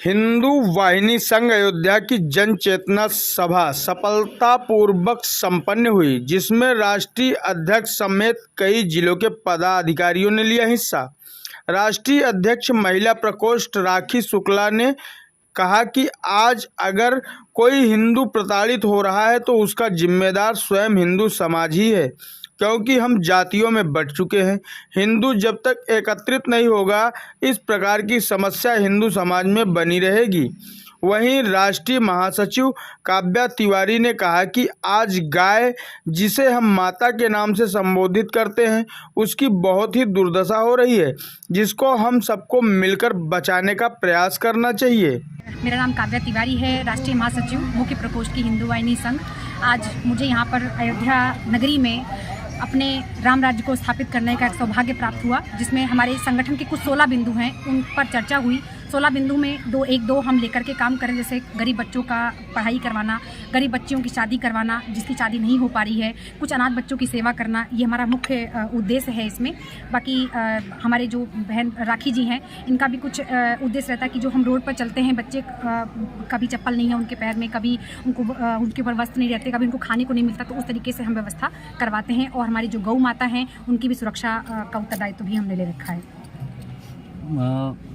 हिंदू वाहिनी संघ अयोध्या की जन चेतना सभा सफलतापूर्वक संपन्न हुई, जिसमें राष्ट्रीय अध्यक्ष समेत कई जिलों के पदाधिकारियों ने लिया हिस्सा। राष्ट्रीय अध्यक्ष महिला प्रकोष्ठ राखी शुक्ला ने कहा कि आज अगर कोई हिंदू प्रताड़ित हो रहा है तो उसका जिम्मेदार स्वयं हिंदू समाज ही है, क्योंकि हम जातियों में बंट चुके हैं। हिंदू जब तक एकत्रित नहीं होगा, इस प्रकार की समस्या हिंदू समाज में बनी रहेगी। वहीं राष्ट्रीय महासचिव काव्या तिवारी ने कहा कि आज गाय, जिसे हम माता के नाम से संबोधित करते हैं, उसकी बहुत ही दुर्दशा हो रही है, जिसको हम सबको मिलकर बचाने का प्रयास करना चाहिए। मेरा नाम काव्या तिवारी है, राष्ट्रीय महासचिव मुख्य प्रकोष्ठ की हिंदू वाहिनी संघ। आज मुझे यहाँ पर अयोध्या नगरी में अपने राम राज्य को स्थापित करने का एक सौभाग्य प्राप्त हुआ, जिसमें हमारे संगठन के कुछ 16 बिंदु हैं, उन पर चर्चा हुई। 16 बिंदु में दो हम लेकर के काम करें, जैसे गरीब बच्चों का पढ़ाई करवाना, गरीब बच्चियों की शादी करवाना जिसकी शादी नहीं हो पा रही है, कुछ अनाथ बच्चों की सेवा करना, ये हमारा मुख्य उद्देश्य है इसमें। बाकी हमारे जो बहन राखी जी हैं, इनका भी कुछ उद्देश्य रहता है कि जो हम रोड पर चलते हैं, बच्चे कभी चप्पल नहीं है उनके पैर में, कभी उनको उनके ऊपर वस्त्र नहीं रहते, कभी उनको खाने को नहीं मिलता, तो उस तरीके से हम व्यवस्था करवाते हैं। और हमारी जो गौ माता हैं, उनकी भी सुरक्षा का उत्तरदायित्व भी हमने ले रखा है।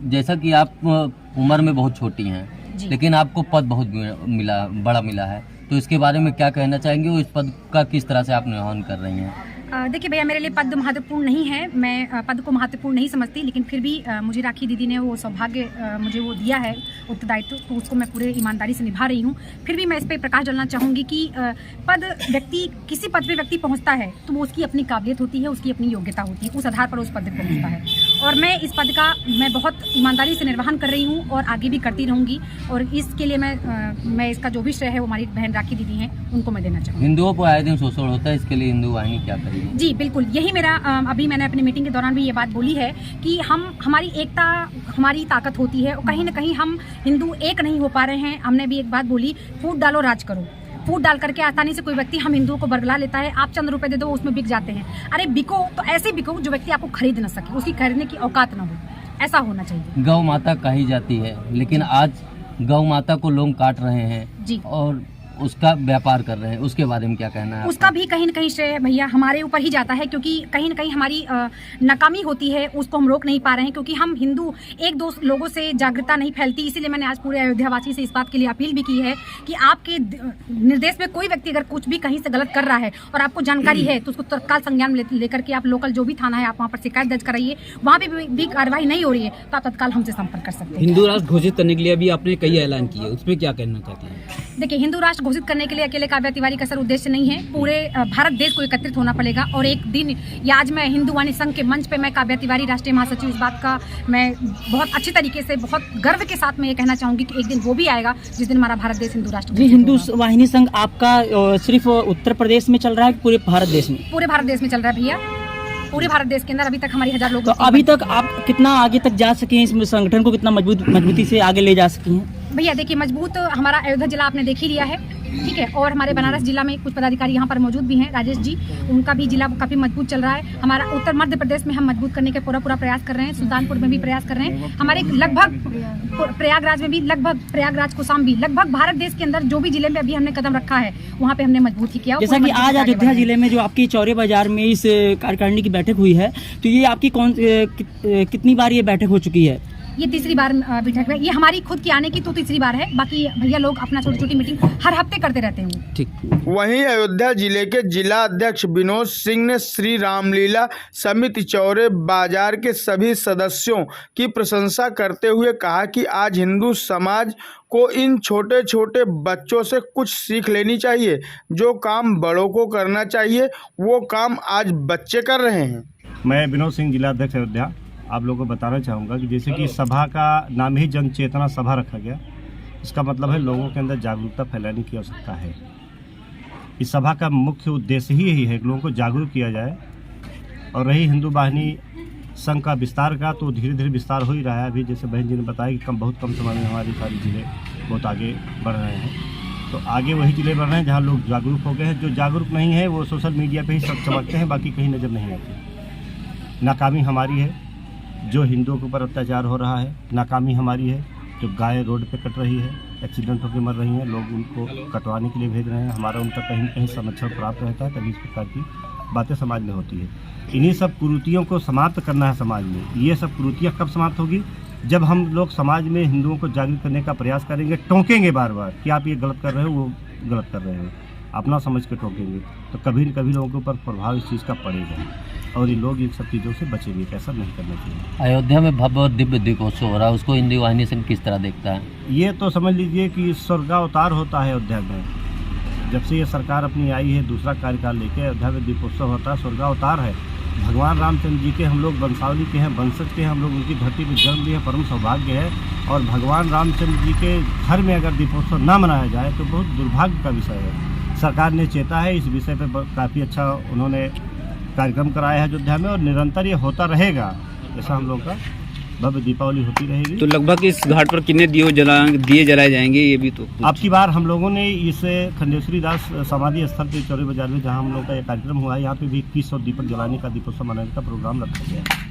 जैसा कि आप उम्र में बहुत छोटी हैं, लेकिन आपको पद बहुत बड़ा मिला है, तो इसके बारे में क्या कहना चाहेंगे और इस पद का किस तरह से आप निर्वहन कर रही हैं? देखिए भैया, मेरे लिए पद महत्वपूर्ण नहीं है, मैं पद को महत्वपूर्ण नहीं समझती, लेकिन फिर भी मुझे राखी दीदी ने वो सौभाग्य मुझे वो दिया है उत्तरदायित्व, तो उसको मैं पूरे ईमानदारी से निभा रही हूँ। फिर भी मैं इस पर प्रकाश डालना चाहूँगी कि पद व्यक्ति किसी पद पे व्यक्ति पहुँचता है तो वो उसकी अपनी काबिलियत होती है, उसकी अपनी योग्यता होती है, उस आधार पर उस पद पर पहुँचता है। और मैं इस पद का बहुत ईमानदारी से निर्वहन कर रही हूँ और आगे भी करती रहूँगी, और इसके लिए मैं इसका जो भी श्रेय है वो हमारी बहन राखी दीदी हैं, उनको मैं देना चाहूँगी। हिंदुओं पर आए दिन शोषण होता है, इसके लिए हिंदू वाहिनी क्या करेगी? जी बिल्कुल, यही मेरा अभी मैंने अपनी मीटिंग के दौरान भी ये बात बोली है कि हमारी एकता हमारी ताकत होती है, और कहीं ना कहीं हम हिंदू एक नहीं हो पा रहे हैं। हमने भी एक बात बोली, फूट डालो राज करो। फूट डाल करके आसानी से कोई व्यक्ति हम हिंदुओं को बरगला लेता है, आप चंद रुपए दे दो उसमें बिक जाते हैं। अरे बिको तो ऐसे बिको जो व्यक्ति आपको खरीद न सके, उसकी खरीदने की औकात ना हो, ऐसा होना चाहिए। गौ माता कही जाती है, लेकिन आज गौ माता को लोग काट रहे हैं जी, और उसका व्यापार कर रहे हैं, उसके बारे में क्या कहना है? उसका भी कहीं न कहीं श्रेय भैया हमारे ऊपर ही जाता है, क्योंकि कहीं न कहीं हमारी नाकामी होती है, उसको हम रोक नहीं पा रहे हैं, क्योंकि हम हिंदू एक दो लोगों से जागरूकता नहीं फैलती। इसीलिए मैंने आज पूरे अयोध्यावासी से इस बात के लिए अपील भी की है कि आपके निर्देश में कोई व्यक्ति अगर कुछ भी कहीं से गलत कर रहा है और आपको जानकारी है, तो उसको तत्काल संज्ञान में लेकर के आप लोकल जो भी थाना है, आप वहाँ पर शिकायत दर्ज कराइए। वहाँ पे भी कार्रवाई नहीं हो रही है तो आप तत्काल हमसे संपर्क कर सकते हैं। हिंदू राष्ट्र घोषित करने के लिए अभी आपने कई ऐलान किए, उसमें क्या कहना चाहते हैं? देखिए, हिंदू राष्ट्र घोषित करने के लिए अकेले काव्या तिवारी का सर उद्देश्य नहीं है, पूरे भारत देश को एकत्रित होना पड़ेगा। और एक दिन या आज मैं हिंदू वाहिनी संघ के मंच पे मैं काव्या तिवारी राष्ट्रीय महासचिव, इस बात का मैं बहुत अच्छे तरीके से बहुत गर्व के साथ मैं ये कहना चाहूंगी कि एक दिन वो भी आएगा जिस दिन हमारा भारत देश हिंदू राष्ट्र। हिंदू वाहिनी संघ आपका सिर्फ उत्तर प्रदेश में चल रहा है, पूरे भारत देश में? पूरे भारत देश में चल रहा है भैया, पूरे भारत देश के अंदर अभी तक हमारी 1000 लोग। तो अभी तक आप कितना आगे तक जा सके हैं, इस संगठन को कितना मजबूती से आगे ले जा सकी हैं? भैया देखिए, मजबूत हमारा अयोध्या जिला आपने देख ही लिया है, ठीक है, और हमारे बनारस जिला में कुछ पदाधिकारी यहाँ पर मौजूद भी हैं, राजेश जी, उनका भी जिला काफ़ी मजबूत चल रहा है। हमारा उत्तर मध्य प्रदेश में हम मजबूत करने के पूरा प्रयास कर रहे हैं, सुल्तानपुर में भी प्रयास कर रहे हैं, हमारे लगभग प्रयागराज में भी, लगभग प्रयागराज कौशाम्बी, लगभग भारत देश के अंदर जो भी जिले में अभी हमने कदम रखा है वहाँ पे हमने मजबूत ही किया। जैसा कि आज अयोध्या जिले में जो आपकी चौरे बाजार में इस कार्यकारिणी की बैठक हुई है, तो ये आपकी कितनी बार ये बैठक हो चुकी है? ये तीसरी बार बैठक है, ये हमारी खुद की आने की तो तीसरी बार है, बाकी भैया लोग अपना छोटी छोटी मीटिंग हर हफ्ते करते रहते हैं। ठीक। वहीं अयोध्या जिले के जिला अध्यक्ष विनोद सिंह ने श्री रामलीला समिति चौरे बाजार के सभी सदस्यों की प्रशंसा करते हुए कहा कि आज हिंदू समाज को इन छोटे छोटे बच्चों से कुछ सीख लेनी चाहिए। जो काम बड़ों को करना चाहिए वो काम आज बच्चे कर रहे हैं। मैं विनोद सिंह, जिला अध्यक्ष अयोध्या, आप लोगों को बताना चाहूँगा कि जैसे कि सभा का नाम ही जन चेतना सभा रखा गया, इसका मतलब है लोगों के अंदर जागरूकता फैलाने की आवश्यकता है। इस सभा का मुख्य उद्देश्य ही यही है कि लोगों को जागरूक किया जाए। और रही हिंदू वाहिनी संघ का विस्तार का, तो धीरे धीरे विस्तार हो ही रहा है। अभी जैसे बहन जी ने बताया कि बहुत कम समय में हमारी सारी जिले बहुत आगे बढ़ रहे हैं, तो आगे वही जिले बढ़ रहे हैं जहाँ लोग जागरूक हो गए हैं। जो जागरूक नहीं है वो सोशल मीडिया पर ही सब चमकते हैं, बाकी कहीं नज़र नहीं आती। नाकामी हमारी है, जो हिंदुओं के ऊपर अत्याचार हो रहा है, नाकामी हमारी है। जो गाय रोड पे कट रही है, एक्सीडेंट होकर मर रही हैं, लोग उनको कटवाने के लिए भेज रहे हैं। हमारा उनका कहीं न कहीं संरक्षण प्राप्त रहता है, तभी इस प्रकार की बातें समाज में होती है। इन्हीं सब कुरीतियों को समाप्त करना है समाज में। ये सब कुरीतियाँ कब समाप्त होगी? जब हम लोग समाज में हिंदुओं को जागरूक करने का प्रयास करेंगे, टोकेंगे बार बार कि आप ये गलत कर रहे हो, वो गलत कर रहे हो, अपना समझ के टोकेंगे, तो कभी न कभी लोगों के ऊपर प्रभाव इस चीज़ का पड़ेगा और ये लोग इन सब चीज़ों से बचेंगे। ऐसा नहीं करना चाहिए। अयोध्या में भव्य और दिव्य दीपोत्सव हो रहा है, उसको हिंदू वाहिनी संघ किस तरह देखता है? ये तो समझ लीजिए कि स्वर्गावतार होता है अयोध्या में। जब से ये सरकार अपनी आई है, दूसरा कार्यकाल लेके अयोध्या में दीपोत्सव होता है, स्वर्गावतार है। भगवान रामचंद्र जी के हम लोग वंशावली के हैं, वंशज के हैं, हम लोग उनकी धरती पर जन्म लिए, परम सौभाग्य है। और भगवान रामचंद्र जी के घर में अगर दीपोत्सव ना मनाया जाए तो बहुत दुर्भाग्य का विषय है। सरकार ने चेता है इस विषय पर, काफ़ी अच्छा उन्होंने कार्यक्रम कराया है अयोध्या में और निरंतर ये होता रहेगा। ऐसा हम लोग का भव्य दीपावली होती रहेगी। तो लगभग इस घाट पर कितने दिए जलाए जाएंगे, ये भी तो अब की बार हम लोगों ने इस खंडेश्वरी दास समाधि स्थल पे चौरी बाजार में जहाँ हम लोग का ये कार्यक्रम हुआ है, यहाँ पे भी 2100 दीपक जलाने का, दीपोत्सव मनाने का प्रोग्राम रखा गया है।